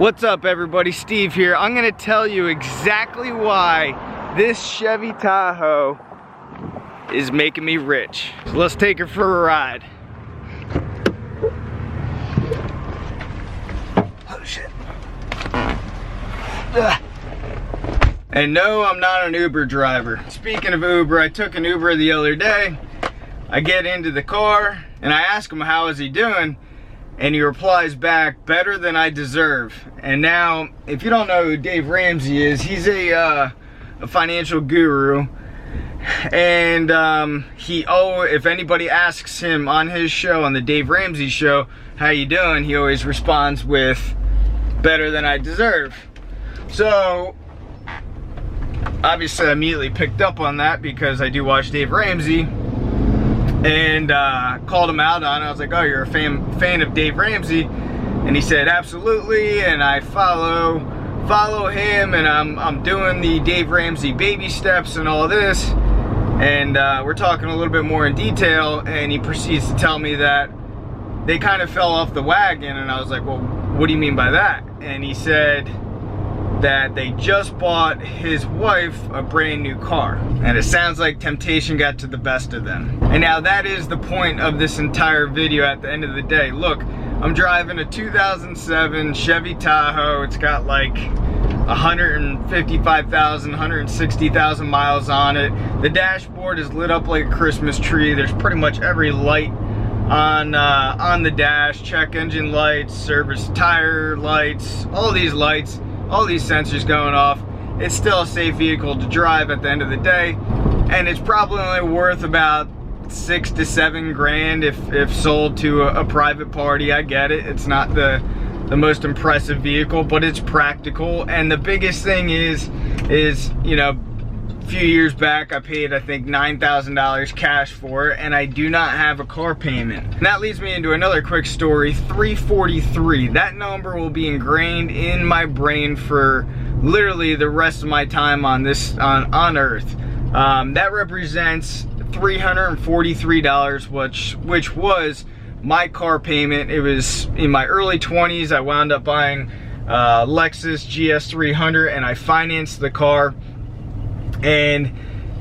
What's up everybody, Steve here. I'm gonna tell you exactly why this Chevy Tahoe is making me rich. So let's take her for a ride. Oh shit. And no, I'm not an Uber driver. Speaking of Uber, I took an Uber the other day. I get into the car and I ask him how is he doing, and he replies back, better than I deserve. And now, if you don't know who Dave Ramsey is, he's a financial guru. And if anybody asks him on his show, on the Dave Ramsey show, how you doing, he always responds with, better than I deserve. So, obviously I immediately picked up on that because I do watch Dave Ramsey. And called him out on it. I was like, oh, you're a fan of Dave Ramsey? And he said, absolutely, and I follow him, and I'm doing the Dave Ramsey baby steps and all this. And we're talking a little bit more in detail, and he proceeds to tell me that they kind of fell off the wagon. And I was like, well, what do you mean by that? And he said that they just bought his wife a brand new car, and it sounds like temptation got to the best of them. And now that is the point of this entire video at the end of the day. Look, I'm driving a 2007 Chevy Tahoe. It's got like 155,000, 160,000 miles on it. The dashboard is lit up like a Christmas tree. There's pretty much every light on the dash. Check engine lights, service tire lights, all these lights, all these sensors going off. It's still a safe vehicle to drive at the end of the day, and it's probably only worth about 6 to 7 grand if sold to a private party. I get it, it's not the most impressive vehicle, but it's practical. And the biggest thing is you know, a few years back I paid, I think, $9,000 cash for it, and I do not have a car payment. And that leads me into another quick story. 343, that number will be ingrained in my brain for literally the rest of my time on this on earth. That represents $343, which was my car payment. It was in my early 20s. I wound up buying Lexus GS300, and I financed the car. And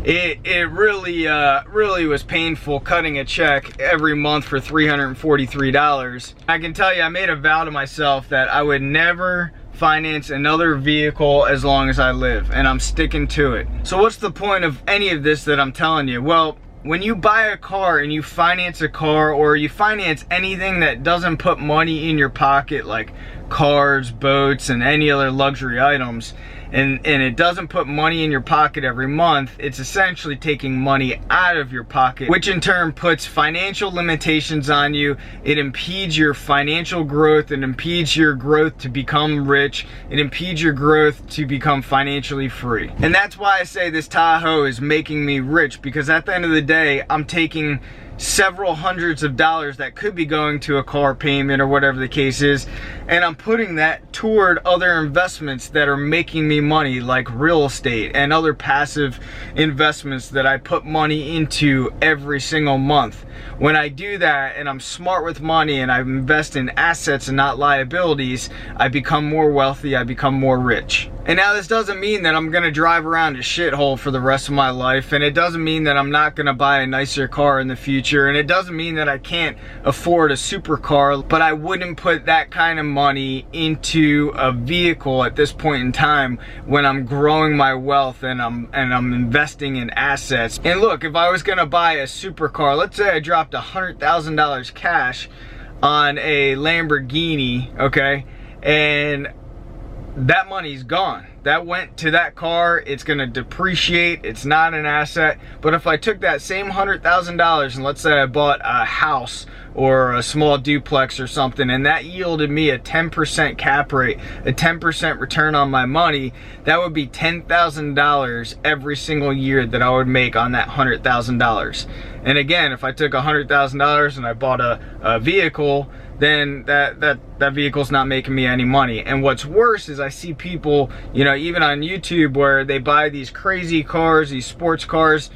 it really was painful cutting a check every month for $343. I can tell you, I made a vow to myself that I would never finance another vehicle as long as I live, and I'm sticking to it. So what's the point of any of this that I'm telling you? Well, when you buy a car and you finance a car, or you finance anything that doesn't put money in your pocket, like cars, boats, and any other luxury items, and it doesn't put money in your pocket every month, it's essentially taking money out of your pocket, which in turn puts financial limitations on you. It impedes your financial growth. It impedes your growth to become rich. It impedes your growth to become financially free. And that's why I say this Tahoe is making me rich, because at the end of the day, I'm taking several hundreds of dollars that could be going to a car payment or whatever the case is, and I'm putting that toward other investments that are making me money, like real estate and other passive investments that I put money into every single month. When I do that, and I'm smart with money, and I invest in assets and not liabilities, I become more wealthy, I become more rich. And now this doesn't mean that I'm gonna drive around a shithole for the rest of my life, and it doesn't mean that I'm not gonna buy a nicer car in the future, and it doesn't mean that I can't afford a supercar, but I wouldn't put that kind of money into a vehicle at this point in time when I'm growing my wealth and I'm investing in assets. And look, if I was gonna buy a supercar, let's say I dropped $100,000 cash on a Lamborghini, okay, and that money's gone. That went to that car. It's gonna depreciate. It's not an asset. But if I took that same $100,000 and let's say I bought a house or a small duplex or something, and that yielded me a 10% cap rate, a 10% return on my money, that would be $10,000 every single year that I would make on that $100,000. And again, if I took $100,000 and I bought a vehicle, then that vehicle's not making me any money. And what's worse is I see people, you know, even on YouTube, where they buy these crazy cars, these sports cars,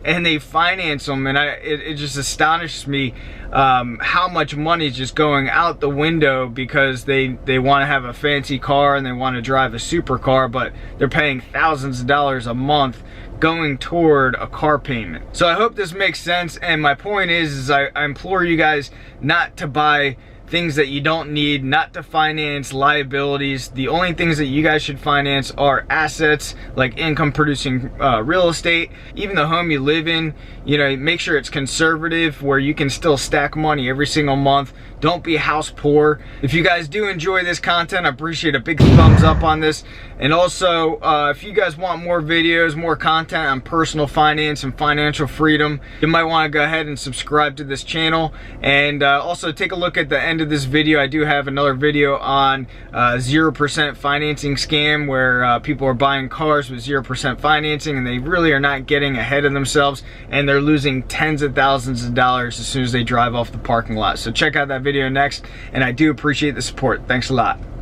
and they finance them, and it just astonishes me how much money is just going out the window because they want to have a fancy car and they want to drive a supercar, but they're paying thousands of dollars a month going toward a car payment. So I hope this makes sense, and my point is I implore you guys not to buy things that you don't need, not to finance liabilities. The only things that you guys should finance are assets, like income producing real estate. Even the home you live in, you know, make sure it's conservative where you can still stack money every single month. Don't be house poor. If you guys do enjoy this content, I appreciate a big thumbs up on this. And also, if you guys want more videos, more content on personal finance and financial freedom, you might want to go ahead and subscribe to this channel. And also take a look at the end of this video. I do have another video on 0% financing scam, where people are buying cars with 0% financing and they really are not getting ahead of themselves, and they're losing tens of thousands of dollars as soon as they drive off the parking lot. So check out that video next, and I do appreciate the support. Thanks a lot.